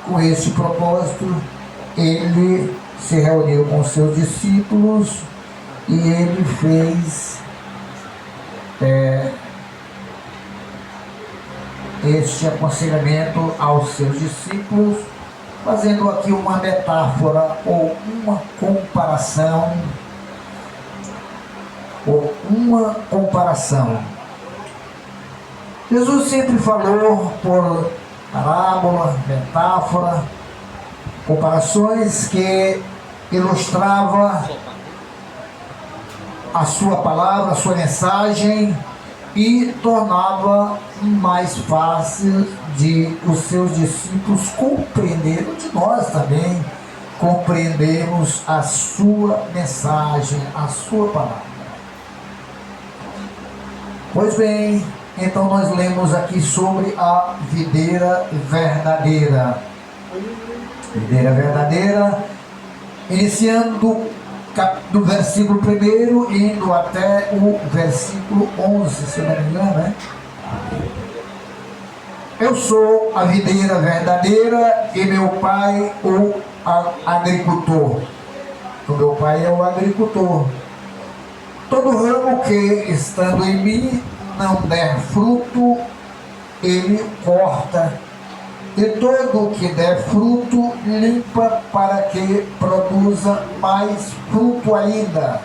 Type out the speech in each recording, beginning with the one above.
com este propósito, ele se reuniu com seus discípulos e ele fez este aconselhamento aos seus discípulos, fazendo aqui uma metáfora ou uma comparação, Jesus sempre falou por parábola, metáfora, comparações que ilustrava a sua palavra, a sua mensagem, e tornava mais fácil de os seus discípulos compreenderem, de nós também compreendermos a sua mensagem, a sua palavra. Pois bem, então nós lemos aqui sobre a videira verdadeira. Videira verdadeira, iniciando do versículo 1, indo até o versículo 11, se não me engano, né? Eu sou a videira verdadeira e meu pai o agricultor. O meu pai é o agricultor. Todo ramo que, estando em mim, não der fruto, ele corta. E todo que der fruto, limpa para que produza mais fruto ainda.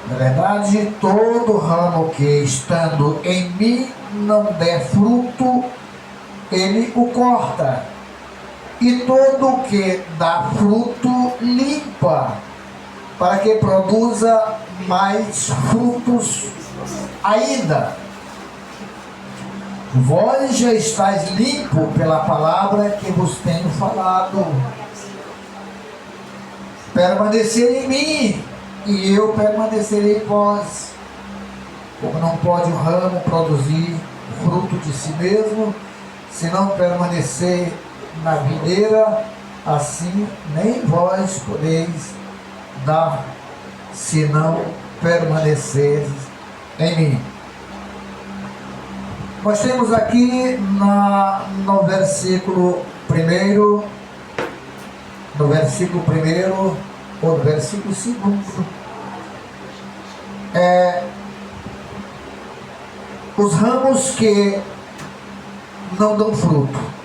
Na verdade, todo ramo que, estando em mim, não der fruto, ele o corta. E todo que dá fruto, limpa, para que produza mais frutos ainda. Vós já estáis limpo pela palavra que vos tenho falado. Permanecer em mim, e eu permanecerei em vós. Como não pode o ramo produzir fruto de si mesmo, se não permanecer na videira, assim nem vós podeis dar, se não permaneceres em mim. Nós temos aqui no versículo 1, ou no versículo 2, os ramos que não dão fruto.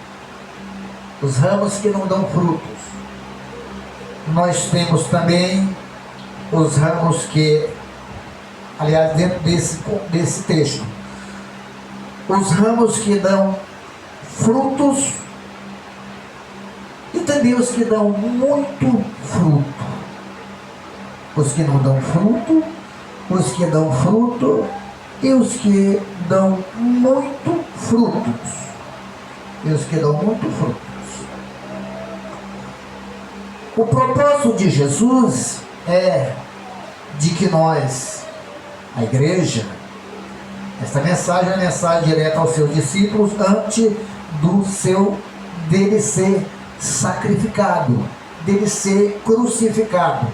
Os ramos que não dão frutos. Nós temos também os ramos que, aliás, dentro desse texto, os ramos que dão frutos e também os que dão muito fruto. Os que não dão fruto, os que dão fruto e os que dão muito frutos. E os que dão muito frutos. O propósito de Jesus é de que nós, a igreja, esta mensagem é a mensagem direta aos seus discípulos antes dele ser sacrificado, dele ser crucificado.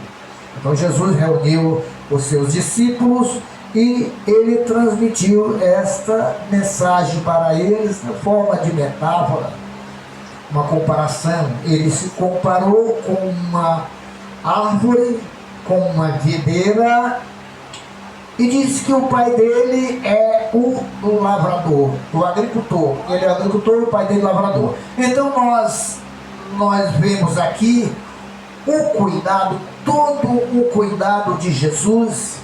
Então Jesus reuniu os seus discípulos e ele transmitiu esta mensagem para eles na forma de metáfora, uma comparação. Ele se comparou com uma árvore, com uma videira, e disse que o pai dele é o lavrador, o agricultor. Ele é o agricultor, o pai dele é o lavrador. Então nós vemos aqui o cuidado, todo o cuidado de Jesus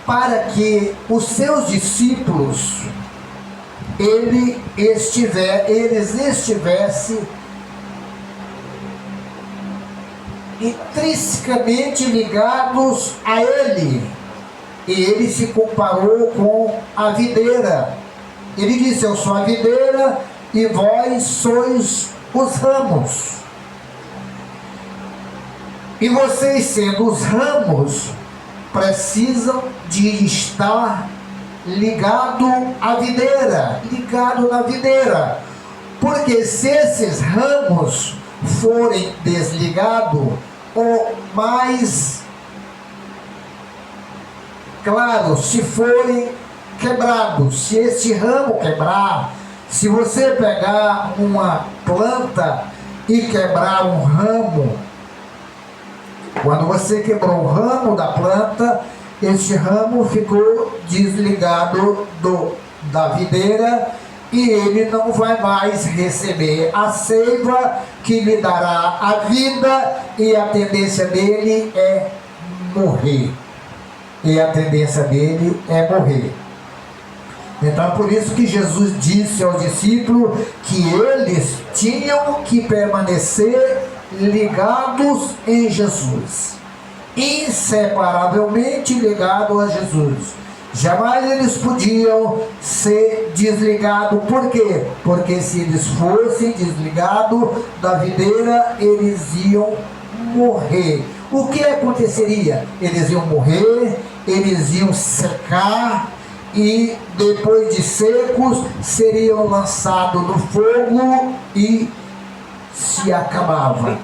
para que os seus discípulos eles estivessem intrinsecamente ligados a ele. E ele se comparou com a videira. Ele disse: eu sou a videira e vós sois os ramos. E vocês, sendo os ramos, precisam de estar ligado à videira, ligado na videira. Porque se esses ramos forem desligados, ou mais claro, se forem quebrado. Se esse ramo quebrar, se você pegar uma planta e quebrar um ramo, quando você quebrou o ramo da planta, este ramo ficou desligado da videira e ele não vai mais receber a seiva que lhe dará a vida, e a tendência dele é morrer. E a tendência dele é morrer. Então, por isso que Jesus disse aos discípulos que eles tinham que permanecer ligados em Jesus, inseparavelmente ligados a Jesus. Jamais eles podiam ser desligados. Por quê? Porque se eles fossem desligados da videira, eles iam morrer. O que aconteceria? Eles iam morrer, eles iam secar, e depois de secos seriam lançados no fogo e se acabava.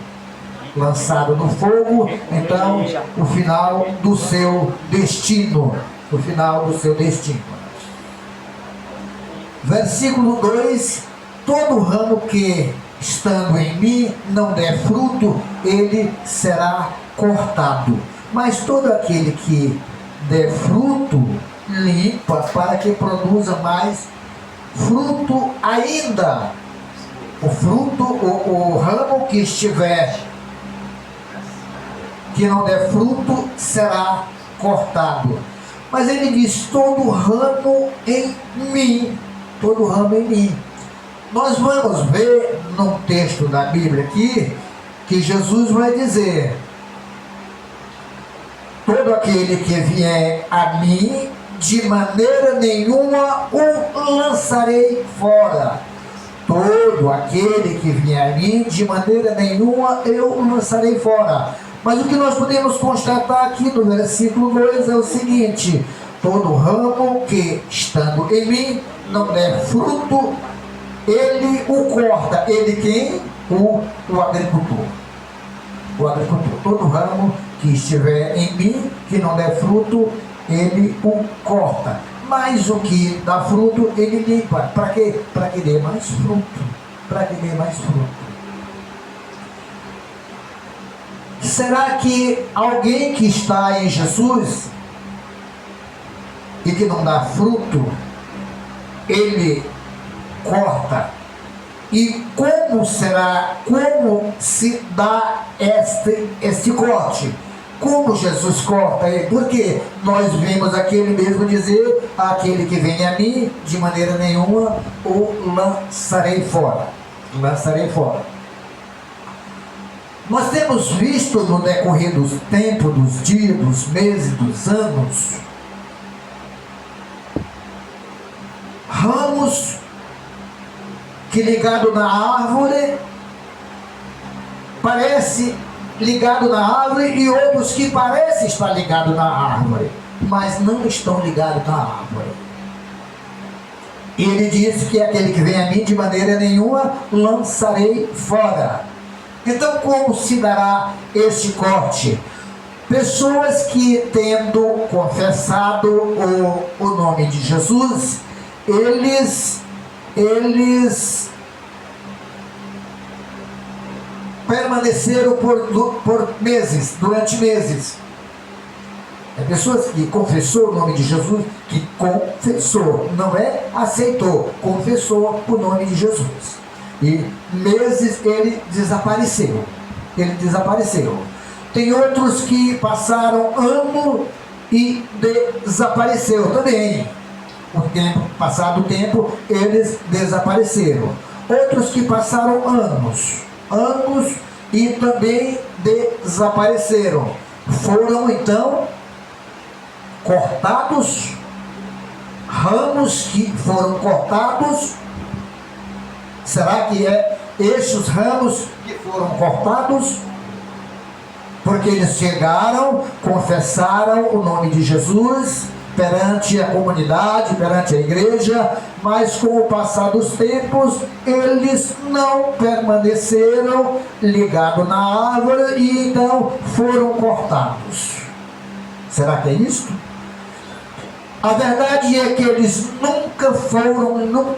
Lançado no fogo, então o final do seu destino. O final do seu destino. Versículo 2: todo ramo que estando em mim não der fruto, ele será cortado. Mas todo aquele que der fruto, limpa, para que produza mais fruto ainda. O fruto, o ramo que estiver, que não der fruto, será cortado. Mas ele diz: todo ramo em mim. Todo ramo em mim. Nós vamos ver num texto da Bíblia aqui, que Jesus vai dizer: todo aquele que vier a mim, de maneira nenhuma o lançarei fora. Todo aquele que vier a mim, de maneira nenhuma eu o lançarei fora. Mas o que nós podemos constatar aqui no versículo 2 é o seguinte: todo ramo que estando em mim não der fruto, ele o corta. Ele quem? O agricultor. O agricultor. Todo ramo que estiver em mim, que não der fruto, ele o corta. Mas o que dá fruto, ele limpa. Para quê? Para que dê mais fruto. Para que dê mais fruto. Será que alguém que está em Jesus e que não dá fruto, ele corta? E como será, como se dá este corte? Como Jesus corta ele? Porque nós vimos aquele mesmo dizer: aquele que vem a mim, de maneira nenhuma o lançarei fora. Lançarei fora. Nós temos visto no decorrer dos tempos, dos dias, dos meses, dos anos, ramos que ligado na árvore, parece ligado na árvore, e outros que parecem estar ligados na árvore, mas não estão ligados na árvore. E ele disse que aquele que vem a mim, de maneira nenhuma lançarei fora. Então, como se dará este corte? Pessoas que, tendo confessado o nome de Jesus, eles permaneceram por meses, durante meses. Pessoas que confessou o nome de Jesus, que confessou, não é aceitou, confessou o nome de Jesus. E meses ele desapareceu. Ele desapareceu. Tem outros que passaram ano e desapareceu também. Passado o tempo, eles desapareceram. Outros que passaram anos e também desapareceram. Foram então cortados, ramos que foram cortados. Será que é estes ramos que foram cortados? Porque eles chegaram, confessaram o nome de Jesus perante a comunidade, perante a igreja, mas com o passar dos tempos, eles não permaneceram ligados na árvore e então foram cortados. Será que é isto? A verdade é que eles nunca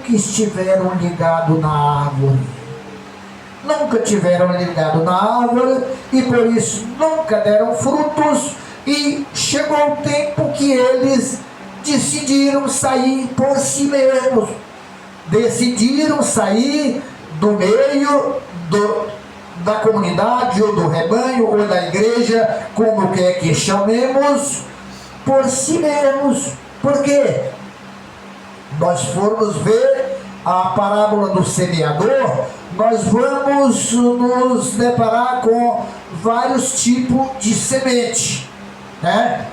estiveram ligados na árvore. Nunca tiveram ligado na árvore e por isso nunca deram frutos, e chegou o tempo que eles decidiram sair por si mesmos. Decidiram sair do meio da comunidade, ou do rebanho, ou da igreja, como quer que chamemos, por si mesmos. Por quê? Nós formos ver a parábola do semeador, nós vamos nos deparar com vários tipos de semente, né?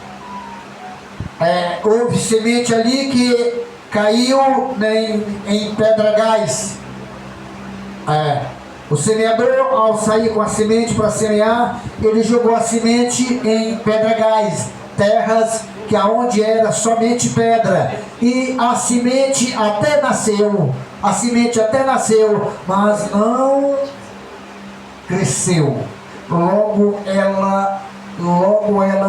Houve semente ali que caiu em pedregais. O semeador, ao sair com a semente para semear, ele jogou a semente em pedregais, terras que aonde era somente pedra, e a semente até nasceu, mas não cresceu. Logo ela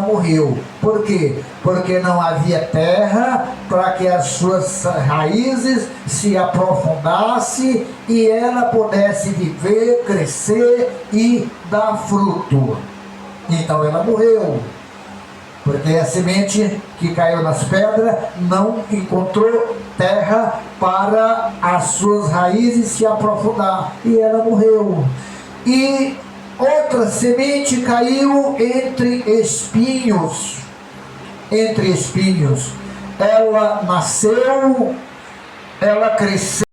morreu. Por quê? Porque não havia terra para que as suas raízes se aprofundassem e ela pudesse viver, crescer e dar fruto. Então ela morreu, porque a semente que caiu nas pedras não encontrou terra para as suas raízes se aprofundar, e ela morreu. E outra semente caiu entre espinhos. Ela nasceu, ela cresceu.